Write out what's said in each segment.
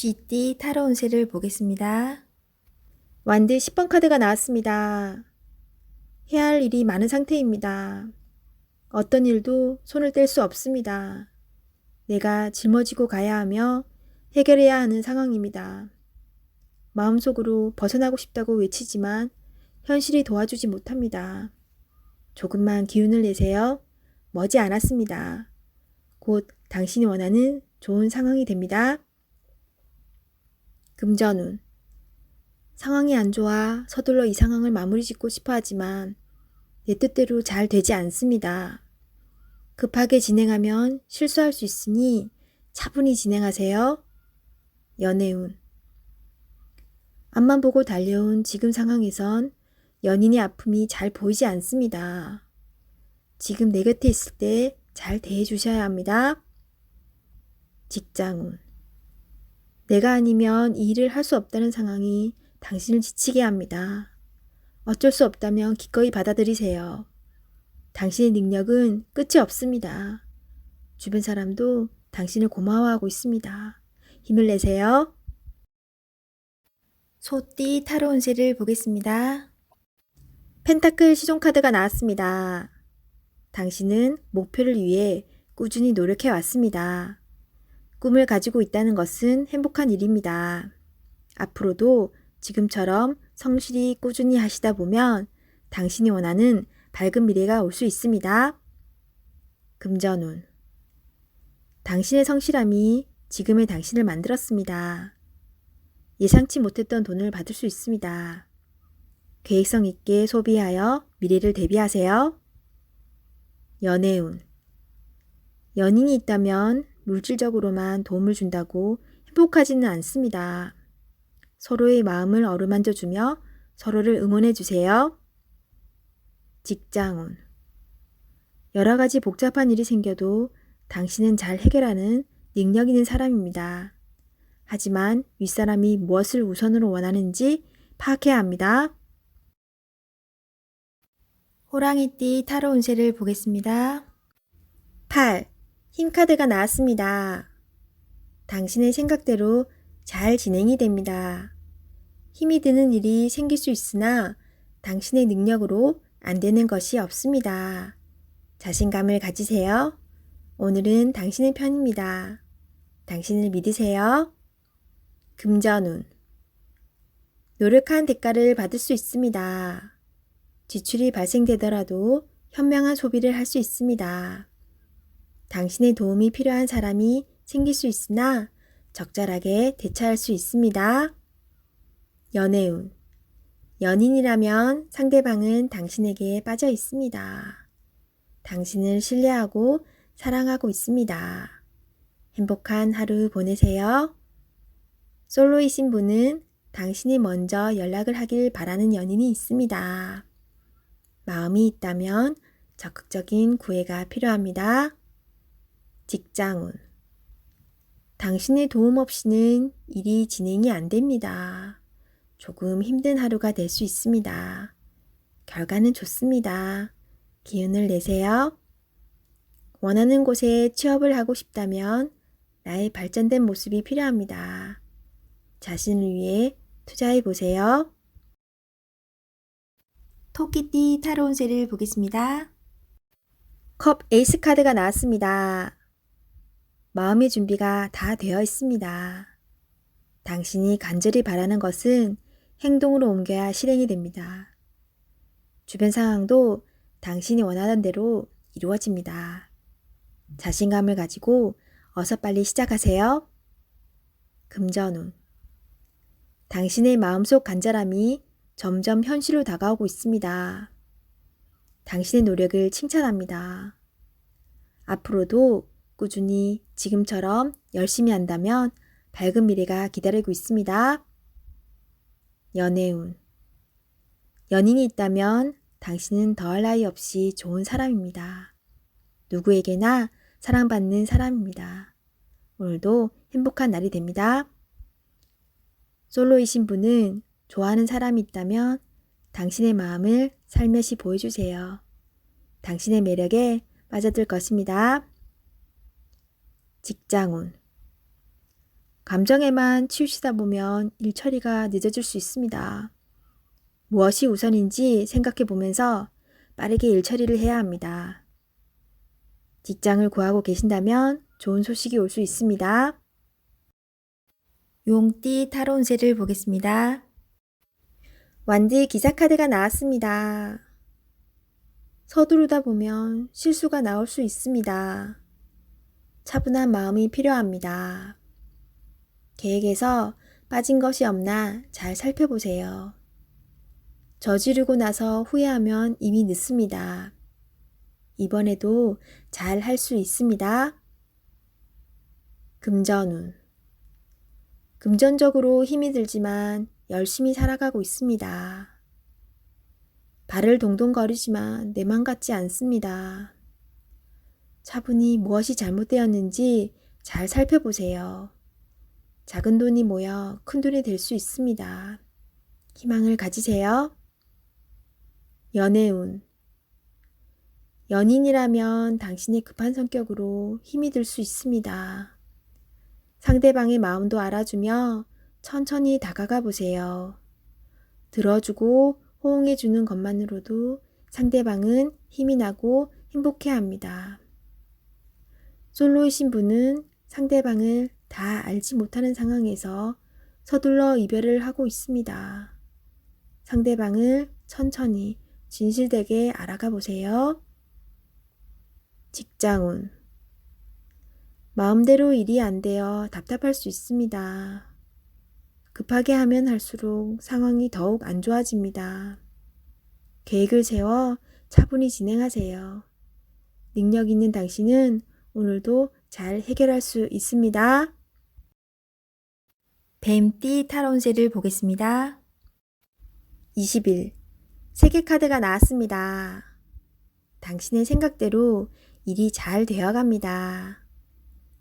쥐띠 타로 운세를 보겠습니다. 완드 10번 카드가 나왔습니다. 해야 할 일이 많은 상태입니다. 어떤 일도 손을 뗄 수 없습니다. 내가 짊어지고 가야 하며 해결해야 하는 상황입니다. 마음속으로 벗어나고 싶다고 외치지만 현실이 도와주지 못합니다. 조금만 기운을 내세요. 머지 않았습니다. 곧 당신이 원하는 좋은 상황이 됩니다. 금전운. 상황이 안 좋아 서둘러 이 상황을 마무리 짓고 싶어 하지만 내 뜻대로 잘 되지 않습니다. 급하게 진행하면 실수할 수 있으니 차분히 진행하세요. 연애운. 앞만 보고 달려온 지금 상황에선 연인의 아픔이 잘 보이지 않습니다. 지금 내 곁에 있을 때 잘 대해 주셔야 합니다. 직장운. 내가 아니면 이 일을 할 수 없다는 상황이 당신을 지치게 합니다. 어쩔 수 없다면 기꺼이 받아들이세요. 당신의 능력은 끝이 없습니다. 주변 사람도 당신을 고마워하고 있습니다. 힘을 내세요. 소띠 타로 운세를 보겠습니다. 펜타클 시종 카드가 나왔습니다. 당신은 목표를 위해 꾸준히 노력해 왔습니다. 꿈을 가지고 있다는 것은 행복한 일입니다. 앞으로도 지금처럼 성실히 꾸준히 하시다 보면 당신이 원하는 밝은 미래가 올 수 있습니다. 금전운. 당신의 성실함이 지금의 당신을 만들었습니다. 예상치 못했던 돈을 받을 수 있습니다. 계획성 있게 소비하여 미래를 대비하세요. 연애운. 연인이 있다면 물질적으로만 도움을 준다고 행복하지는 않습니다. 서로의 마음을 어루만져 주며 서로를 응원해 주세요. 직장운. 여러 가지 복잡한 일이 생겨도 당신은 잘 해결하는 능력 있는 사람입니다. 하지만 윗사람이 무엇을 우선으로 원하는지 파악해야 합니다. 호랑이띠 타로 운세를 보겠습니다. 8. 힘카드가 나왔습니다. 당신의 생각대로 잘 진행이 됩니다. 힘이 드는 일이 생길 수 있으나 당신의 능력으로 안 되는 것이 없습니다. 자신감을 가지세요. 오늘은 당신의 편입니다. 당신을 믿으세요. 금전운. 노력한 대가를 받을 수 있습니다. 지출이 발생되더라도 현명한 소비를 할 수 있습니다. 당신의 도움이 필요한 사람이 생길 수 있으나 적절하게 대처할 수 있습니다. 연애운. 연인이라면 상대방은 당신에게 빠져 있습니다. 당신을 신뢰하고 사랑하고 있습니다. 행복한 하루 보내세요. 솔로이신 분은 당신이 먼저 연락을 하길 바라는 연인이 있습니다. 마음이 있다면 적극적인 구애가 필요합니다. 직장운. 당신의 도움 없이는 일이 진행이 안 됩니다. 조금 힘든 하루가 될 수 있습니다. 결과는 좋습니다. 기운을 내세요. 원하는 곳에 취업을 하고 싶다면 나의 발전된 모습이 필요합니다. 자신을 위해 투자해 보세요. 토끼띠 타로 운세를 보겠습니다. 컵 에이스 카드가 나왔습니다. 마음의 준비가 다 되어 있습니다. 당신이 간절히 바라는 것은 행동으로 옮겨야 실행이 됩니다. 주변 상황도 당신이 원하는 대로 이루어집니다. 자신감을 가지고 어서 빨리 시작하세요. 금전운. 당신의 마음속 간절함이 점점 현실로 다가오고 있습니다. 당신의 노력을 칭찬합니다. 앞으로도 꾸준히 지금처럼 열심히 한다면 밝은 미래가 기다리고 있습니다. 연애운. 연인이 있다면 당신은 더할 나위 없이 좋은 사람입니다. 누구에게나 사랑받는 사람입니다. 오늘도 행복한 날이 됩니다. 솔로이신 분은 좋아하는 사람이 있다면 당신의 마음을 살며시 보여주세요. 당신의 매력에 빠져들 것입니다. 직장운. 감정에만 치우치다 보면 일 처리가 늦어질 수 있습니다. 무엇이 우선인지 생각해 보면서 빠르게 일 처리를 해야 합니다. 직장을 구하고 계신다면 좋은 소식이 올 수 있습니다. 용띠 타로 운세를 보겠습니다. 완드 기사 카드가 나왔습니다. 서두르다 보면 실수가 나올 수 있습니다. 차분한 마음이 필요합니다. 계획에서 빠진 것이 없나 잘 살펴보세요. 저지르고 나서 후회하면 이미 늦습니다. 이번에도 잘 할 수 있습니다. 금전운. 금전적으로 힘이 들지만 열심히 살아가고 있습니다. 발을 동동거리지만 내 맘 같지 않습니다. 차분히 무엇이 잘못되었는지 잘 살펴보세요. 작은 돈이 모여 큰 돈이 될 수 있습니다. 희망을 가지세요. 연애운. 연인이라면 당신의 급한 성격으로 힘이 들 수 있습니다. 상대방의 마음도 알아주며 천천히 다가가 보세요. 들어주고 호응해주는 것만으로도 상대방은 힘이 나고 행복해합니다. 솔로이신 분은 상대방을 다 알지 못하는 상황에서 서둘러 이별을 하고 있습니다. 상대방을 천천히 진실되게 알아가 보세요. 직장운. 마음대로 일이 안 되어 답답할 수 있습니다. 급하게 하면 할수록 상황이 더욱 안 좋아집니다. 계획을 세워 차분히 진행하세요. 능력 있는 당신은 오늘도 잘 해결할 수 있습니다. 뱀띠 타로 운세를 보겠습니다. 20일 세계 카드가 나왔습니다. 당신의 생각대로 일이 잘 되어갑니다.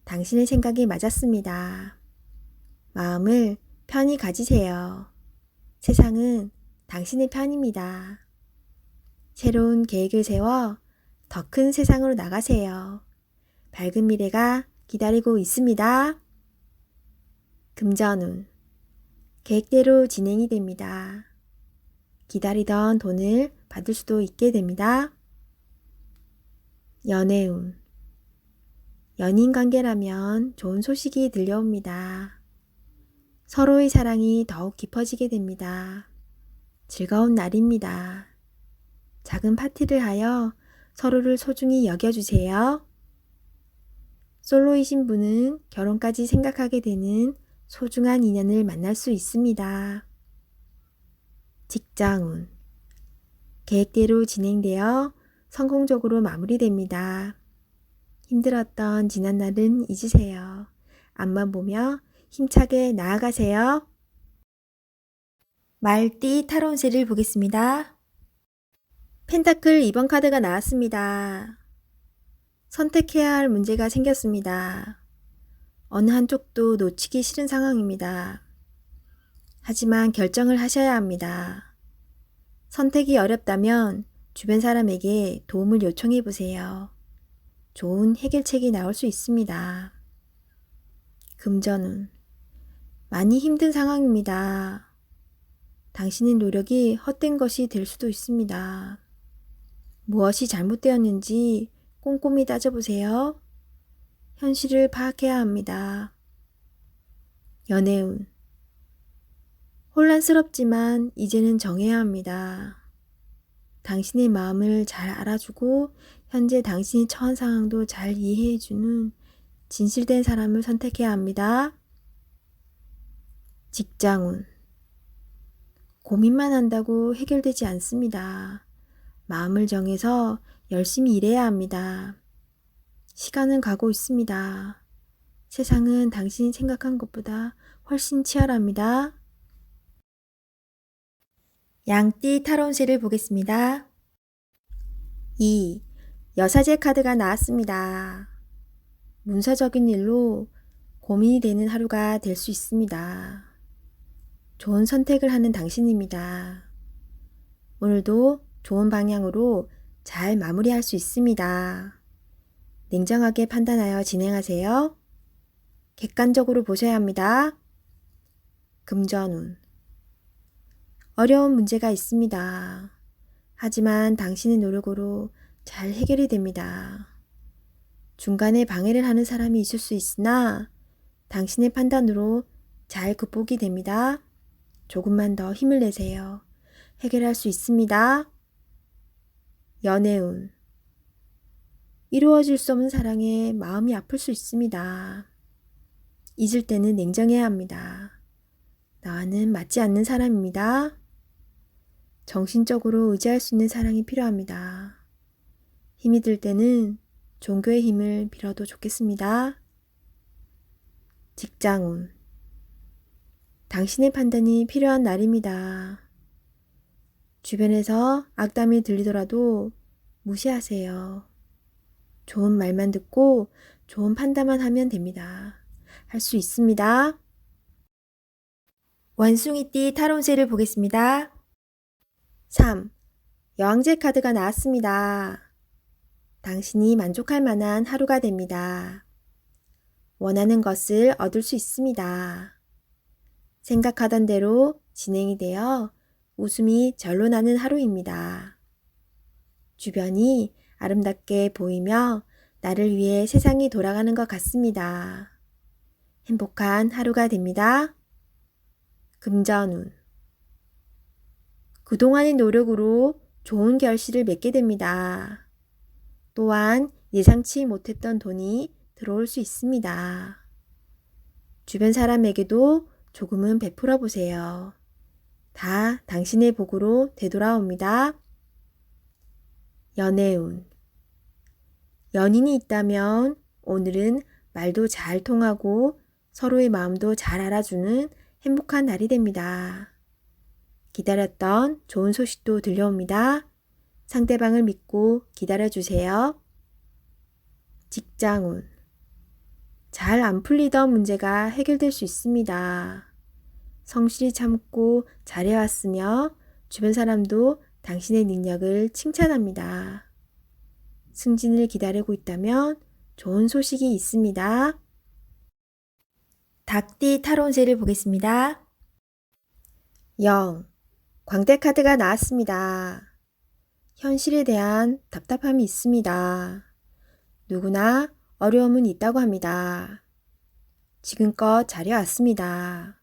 당신의 생각이 맞았습니다. 마음을 편히 가지세요. 세상은 당신의 편입니다. 새로운 계획을 세워 더 큰 세상으로 나가세요. 밝은 미래가 기다리고 있습니다. 금전운. 계획대로 진행이 됩니다. 기다리던 돈을 받을 수도 있게 됩니다. 연애운. 연인 관계라면 좋은 소식이 들려옵니다. 서로의 사랑이 더욱 깊어지게 됩니다. 즐거운 날입니다. 작은 파티를 하여 서로를 소중히 여겨주세요. 솔로이신 분은 결혼까지 생각하게 되는 소중한 인연을 만날 수 있습니다. 직장운. 계획대로 진행되어 성공적으로 마무리됩니다. 힘들었던 지난 날은 잊으세요. 앞만 보며 힘차게 나아가세요. 말띠 타로 운세를 보겠습니다. 펜타클 2번 카드가 나왔습니다. 선택해야 할 문제가 생겼습니다. 어느 한쪽도 놓치기 싫은 상황입니다. 하지만 결정을 하셔야 합니다. 선택이 어렵다면 주변 사람에게 도움을 요청해 보세요. 좋은 해결책이 나올 수 있습니다. 금전운. 많이 힘든 상황입니다. 당신의 노력이 헛된 것이 될 수도 있습니다. 무엇이 잘못되었는지 꼼꼼히 따져보세요. 현실을 파악해야 합니다. 연애운. 혼란스럽지만 이제는 정해야 합니다. 당신의 마음을 잘 알아주고 현재 당신이 처한 상황도 잘 이해해주는 진실된 사람을 선택해야 합니다. 직장운. 고민만 한다고 해결되지 않습니다. 마음을 정해서 열심히 일해야 합니다. 시간은 가고 있습니다. 세상은 당신이 생각한 것보다 훨씬 치열합니다. 양띠 타로 운세를 보겠습니다. 2. 여사제 카드가 나왔습니다. 문서적인 일로 고민이 되는 하루가 될 수 있습니다. 좋은 선택을 하는 당신입니다. 오늘도 좋은 방향으로 잘 마무리할 수 있습니다. 냉정하게 판단하여 진행하세요. 객관적으로 보셔야 합니다. 금전운. 어려운 문제가 있습니다. 하지만 당신의 노력으로 잘 해결이 됩니다. 중간에 방해를 하는 사람이 있을 수 있으나 당신의 판단으로 잘 극복이 됩니다. 조금만 더 힘을 내세요. 해결할 수 있습니다. 연애운. 이루어질 수 없는 사랑에 마음이 아플 수 있습니다. 잊을 때는 냉정해야 합니다. 나와는 맞지 않는 사람입니다. 정신적으로 의지할 수 있는 사랑이 필요합니다. 힘이 들 때는 종교의 힘을 빌어도 좋겠습니다. 직장운. 당신의 판단이 필요한 날입니다. 주변에서 악담이 들리더라도 무시하세요. 좋은 말만 듣고 좋은 판단만 하면 됩니다. 할 수 있습니다. 원숭이띠 타로운세를 보겠습니다. 3. 여왕제 카드가 나왔습니다. 당신이 만족할 만한 하루가 됩니다. 원하는 것을 얻을 수 있습니다. 생각하던 대로 진행이 되어 웃음이 절로 나는 하루입니다. 주변이 아름답게 보이며 나를 위해 세상이 돌아가는 것 같습니다. 행복한 하루가 됩니다. 금전운. 그동안의 노력으로 좋은 결실을 맺게 됩니다. 또한 예상치 못했던 돈이 들어올 수 있습니다. 주변 사람에게도 조금은 베풀어 보세요. 다 당신의 복으로 되돌아옵니다. 연애운. 연인이 있다면 오늘은 말도 잘 통하고 서로의 마음도 잘 알아주는 행복한 날이 됩니다. 기다렸던 좋은 소식도 들려옵니다. 상대방을 믿고 기다려주세요. 직장운. 잘 안 풀리던 문제가 해결될 수 있습니다. 성실히 참고 잘해왔으며 주변 사람도 당신의 능력을 칭찬합니다. 승진을 기다리고 있다면 좋은 소식이 있습니다. 닭띠 타로운세를 보겠습니다. 0. 광대 카드가 나왔습니다. 현실에 대한 답답함이 있습니다. 누구나 어려움은 있다고 합니다. 지금껏 잘해왔습니다.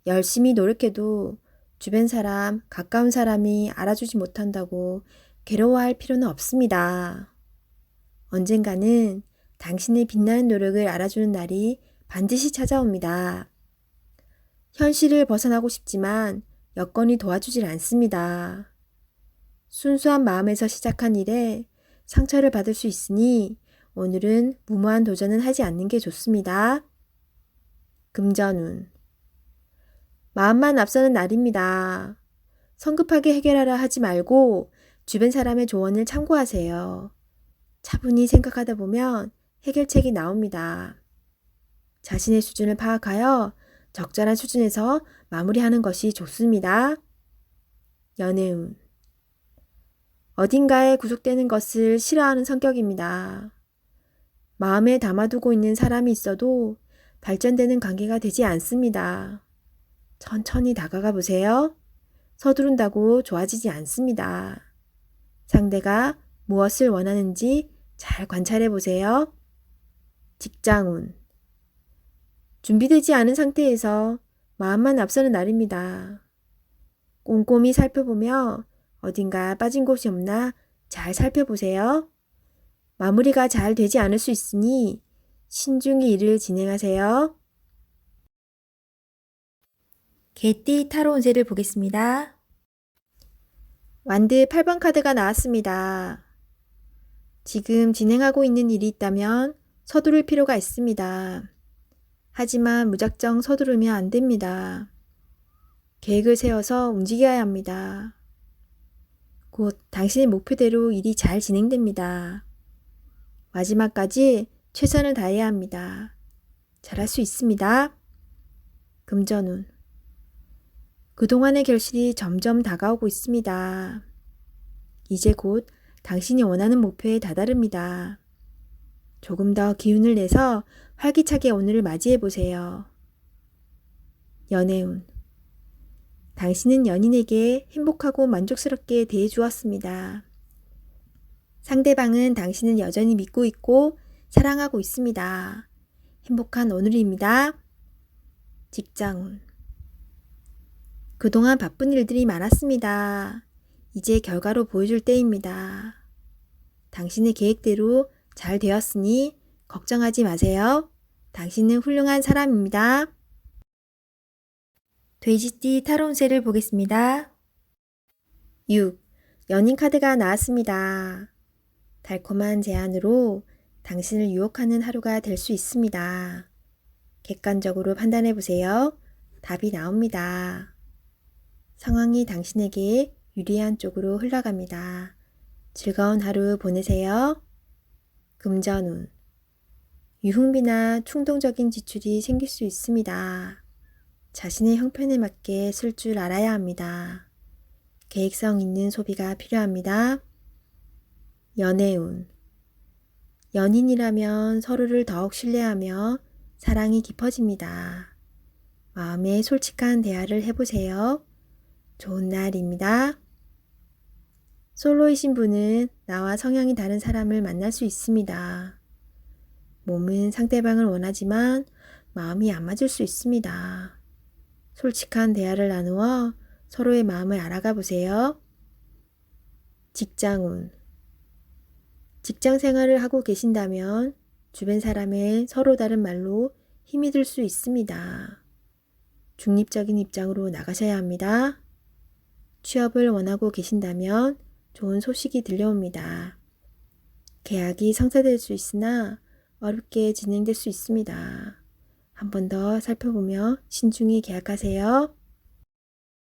열심히 노력해도 주변 사람, 가까운 사람이 알아주지 못한다고 괴로워할 필요는 없습니다. 언젠가는 당신의 빛나는 노력을 알아주는 날이 반드시 찾아옵니다. 현실을 벗어나고 싶지만 여건이 도와주질 않습니다. 순수한 마음에서 시작한 일에 상처를 받을 수 있으니 오늘은 무모한 도전은 하지 않는 게 좋습니다. 금전운. 마음만 앞서는 날입니다. 성급하게 해결하려 하지 말고 주변 사람의 조언을 참고하세요. 차분히 생각하다 보면 해결책이 나옵니다. 자신의 수준을 파악하여 적절한 수준에서 마무리하는 것이 좋습니다. 연애운. 어딘가에 구속되는 것을 싫어하는 성격입니다. 마음에 담아두고 있는 사람이 있어도 발전되는 관계가 되지 않습니다. 천천히 다가가 보세요. 서두른다고 좋아지지 않습니다. 상대가 무엇을 원하는지 잘 관찰해 보세요. 직장운. 준비되지 않은 상태에서 마음만 앞서는 날입니다. 꼼꼼히 살펴보며 어딘가 빠진 곳이 없나 잘 살펴보세요. 마무리가 잘 되지 않을 수 있으니 신중히 일을 진행하세요. 개띠 타로운세를 보겠습니다. 완드 8번 카드가 나왔습니다. 지금 진행하고 있는 일이 있다면 서두를 필요가 있습니다. 하지만 무작정 서두르면 안 됩니다. 계획을 세워서 움직여야 합니다. 곧 당신의 목표대로 일이 잘 진행됩니다. 마지막까지 최선을 다해야 합니다. 잘할 수 있습니다. 금전운. 그동안의 결실이 점점 다가오고 있습니다. 이제 곧 당신이 원하는 목표에 다다릅니다. 조금 더 기운을 내서 활기차게 오늘을 맞이해 보세요. 연애운. 당신은 연인에게 행복하고 만족스럽게 대해 주었습니다. 상대방은 당신을 여전히 믿고 있고 사랑하고 있습니다. 행복한 오늘입니다. 직장운. 그동안 바쁜 일들이 많았습니다. 이제 결과로 보여줄 때입니다. 당신의 계획대로 잘 되었으니 걱정하지 마세요. 당신은 훌륭한 사람입니다. 돼지띠 타로 운세를 보겠습니다. 6. 연인 카드가 나왔습니다. 달콤한 제안으로 당신을 유혹하는 하루가 될 수 있습니다. 객관적으로 판단해 보세요. 답이 나옵니다. 상황이 당신에게 유리한 쪽으로 흘러갑니다. 즐거운 하루 보내세요. 금전운. 유흥비나 충동적인 지출이 생길 수 있습니다. 자신의 형편에 맞게 쓸 줄 알아야 합니다. 계획성 있는 소비가 필요합니다. 연애운. 연인이라면 서로를 더욱 신뢰하며 사랑이 깊어집니다. 마음에 솔직한 대화를 해보세요. 좋은 날입니다. 솔로이신 분은 나와 성향이 다른 사람을 만날 수 있습니다. 몸은 상대방을 원하지만 마음이 안 맞을 수 있습니다. 솔직한 대화를 나누어 서로의 마음을 알아가 보세요. 직장운. 직장 생활을 하고 계신다면 주변 사람의 서로 다른 말로 힘이 들 수 있습니다. 중립적인 입장으로 나가셔야 합니다. 취업을 원하고 계신다면 좋은 소식이 들려옵니다. 계약이 성사될 수 있으나 어렵게 진행될 수 있습니다. 한 번 더 살펴보며 신중히 계약하세요.